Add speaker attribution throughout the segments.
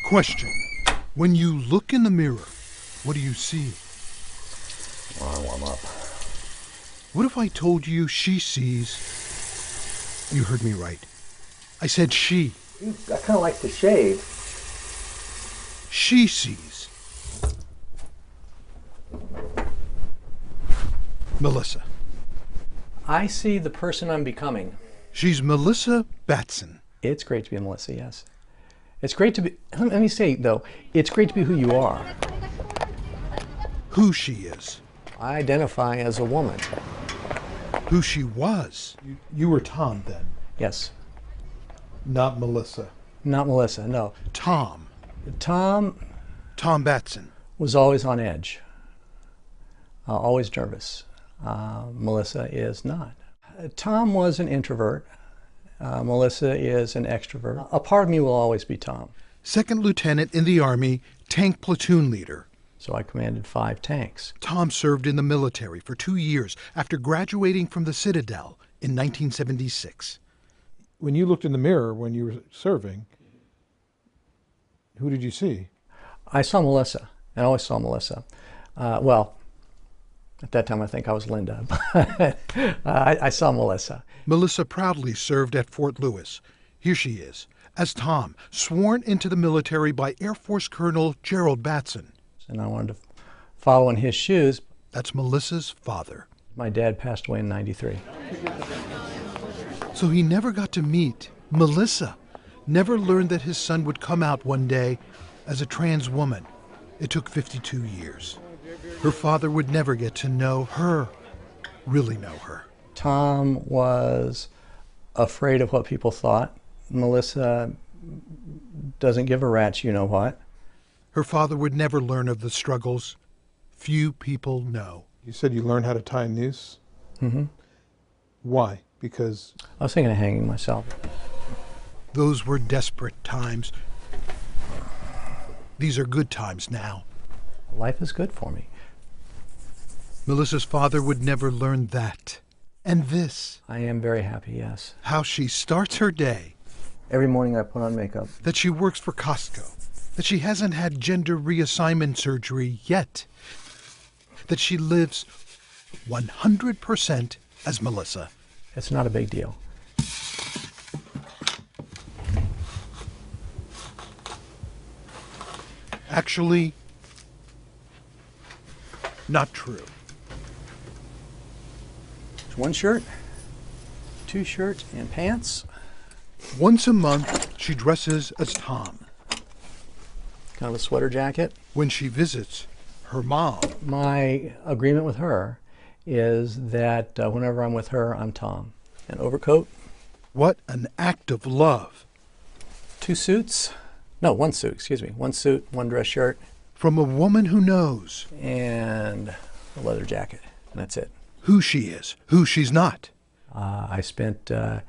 Speaker 1: Question. When you look in the mirror, what do you see?
Speaker 2: I'll warm up.
Speaker 1: What if I told you she sees... You heard me right. I said she.
Speaker 2: I kind of like to shave.
Speaker 1: She sees. Melissa.
Speaker 3: I see the person I'm becoming.
Speaker 1: She's Melissa Batson.
Speaker 3: It's great to be Melissa, yes. It's great to be, let me say though, it's great to be who you are.
Speaker 1: Who she is.
Speaker 3: I identify as a woman.
Speaker 1: Who she was.
Speaker 4: You were Tom then,
Speaker 3: Yes.
Speaker 4: not Melissa.
Speaker 3: Not Melissa, no.
Speaker 1: Tom.
Speaker 3: Tom
Speaker 1: Batson.
Speaker 3: was always on edge, always nervous. Melissa is not. Tom was an introvert. Melissa is an extrovert. A part of me will always be Tom.
Speaker 1: Second lieutenant in the Army, tank platoon leader.
Speaker 3: So I commanded 5 tanks.
Speaker 1: Tom served in the military for 2 years after graduating from the Citadel in 1976.
Speaker 4: When you looked in the mirror when you were serving, who did you see?
Speaker 3: I saw Melissa. I always saw Melissa. Well, at that time I think I was Linda, but I saw Melissa.
Speaker 1: Melissa proudly served at Fort Lewis. Here she is, as Tom, sworn into the military by Air Force Colonel Gerald Batson.
Speaker 3: And I wanted to follow in his shoes.
Speaker 1: That's Melissa's father.
Speaker 3: My dad passed away in '93.
Speaker 1: So he never got to meet Melissa, never learned that his son would come out one day as a trans woman. It took 52 years. Her father would never get to know her, really know her.
Speaker 3: Tom was afraid of what people thought. Melissa doesn't give a rat's you know what.
Speaker 1: Her father would never learn of the struggles few people know.
Speaker 4: You said you learned how to tie a noose?
Speaker 3: Mm-hmm.
Speaker 4: Why? Because...
Speaker 3: I was thinking of hanging myself.
Speaker 1: Those were desperate times. These are good times now.
Speaker 3: Life is good for me.
Speaker 1: Melissa's father would never learn that. And this.
Speaker 3: I am very happy, yes.
Speaker 1: How she starts her day.
Speaker 3: Every morning I put on makeup.
Speaker 1: That she works for Costco. That she hasn't had gender reassignment surgery yet. That she lives 100% as Melissa.
Speaker 3: It's not a big deal.
Speaker 1: Actually, not true.
Speaker 3: It's 1 shirt, 2 shirts, and pants.
Speaker 1: Once a month, she dresses as Tom.
Speaker 3: Kind of a sweater jacket.
Speaker 1: When she visits her mom.
Speaker 3: My agreement with her is that whenever I'm with her, I'm Tom. An overcoat.
Speaker 1: What an act of love.
Speaker 3: 2 suits. No, 1 suit, excuse me. 1 suit, 1 dress shirt.
Speaker 1: From a woman who knows.
Speaker 3: And a leather jacket. And that's it.
Speaker 1: Who she is, who she's not.
Speaker 3: I spent, the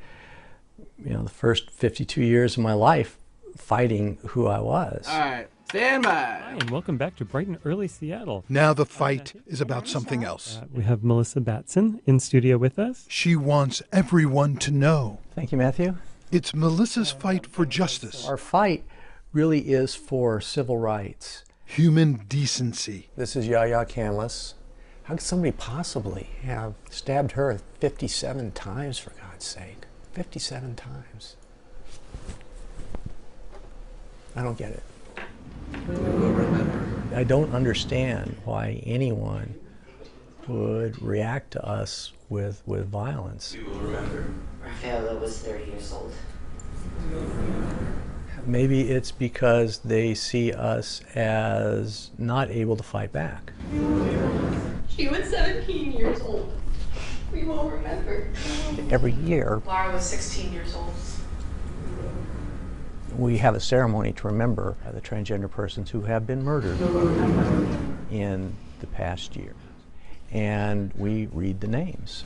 Speaker 3: first 52 years of my life fighting who I was.
Speaker 5: All right, stand by.
Speaker 6: Hi, and welcome back to Bright and Early Seattle.
Speaker 1: Now the fight is about something else.
Speaker 6: We have Melissa Batson in studio with us.
Speaker 1: She wants everyone to know.
Speaker 3: Thank you, Matthew.
Speaker 1: It's Melissa's fight for justice.
Speaker 3: Our fight really is for civil rights.
Speaker 1: Human decency.
Speaker 3: This is Yahya Canlis. How could somebody possibly have stabbed her 57 times, for God's sake? 57 times. I don't get it. I don't understand why anyone would react to us with violence.
Speaker 7: Rafaela was 30 years old.
Speaker 3: Maybe it's because they see us as not able to fight back.
Speaker 8: She was 17 years old. We won't remember.
Speaker 3: Every year,
Speaker 8: Laura was 16 years old.
Speaker 3: we have a ceremony to remember the transgender persons who have been murdered in the past year. And we read the names.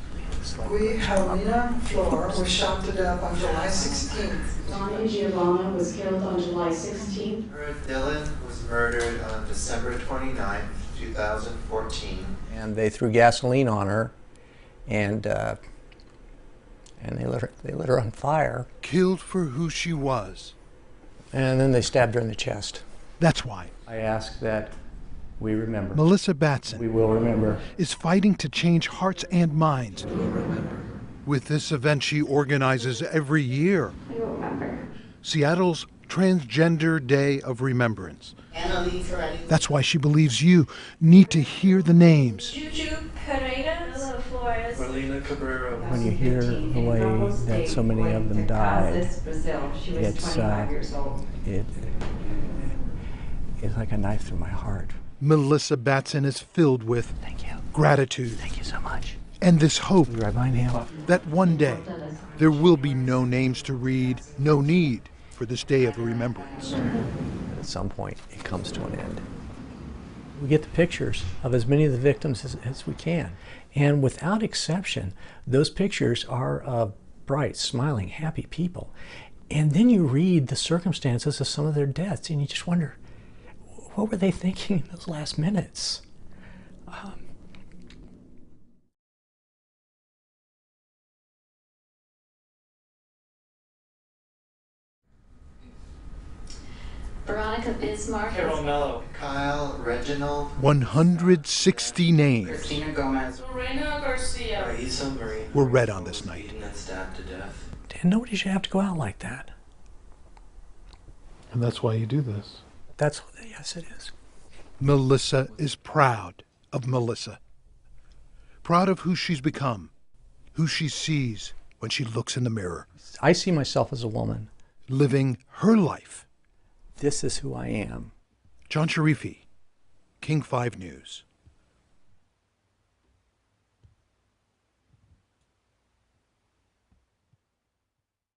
Speaker 9: We, Helena Flor, was shot to death on July 16th.
Speaker 10: Donnie Giovanna was killed on July 16th.
Speaker 11: Dylan was murdered on December 29th, 2014.
Speaker 3: And they threw gasoline on her, and they lit her on fire.
Speaker 1: Killed for who she was.
Speaker 3: And then they stabbed her in the chest.
Speaker 1: That's why
Speaker 3: I ask that we remember.
Speaker 1: Melissa Batson
Speaker 3: We will remember.
Speaker 1: is fighting to change hearts and minds. With this event she organizes every year,
Speaker 10: We will remember.
Speaker 1: Seattle's Transgender Day of Remembrance.
Speaker 7: Anna Lee Ferretti.
Speaker 1: That's why she believes you need to hear the names.
Speaker 8: Juju Pereira Flores.
Speaker 11: Marlena Cabrera.
Speaker 3: When you hear the way that so many of them died,
Speaker 10: She was
Speaker 3: it's
Speaker 10: 25 years old.
Speaker 3: it's like a knife through my heart.
Speaker 1: Melissa Batson is filled with
Speaker 3: Thank you.
Speaker 1: gratitude
Speaker 3: Thank you so much.
Speaker 1: and this hope
Speaker 3: Be right behind him.
Speaker 1: that one day there will be no names to read, no need for this day of remembrance.
Speaker 3: At some point, it comes to an end. We get the pictures of as many of the victims as we can. And without exception, those pictures are of bright, smiling, happy people. And then you read the circumstances of some of their deaths, and you just wonder, what were they thinking in those last minutes?
Speaker 10: Veronica Bismarck.
Speaker 11: Carol Mello. Kyle Reginald.
Speaker 1: 160 names
Speaker 9: Christina Gomez.
Speaker 8: Morena Garcia.
Speaker 11: Raisa Marie.
Speaker 1: were read on this night.
Speaker 11: Beaten and stabbed to death.
Speaker 3: And nobody should have to go out like that.
Speaker 4: And that's why you do this.
Speaker 3: Yes, it is.
Speaker 1: Melissa is proud of Melissa. Proud of who she's become, who she sees when she looks in the mirror,
Speaker 3: I see myself as a woman.
Speaker 1: living her life.
Speaker 3: This is who I am.
Speaker 1: John Sharifi, King 5 News.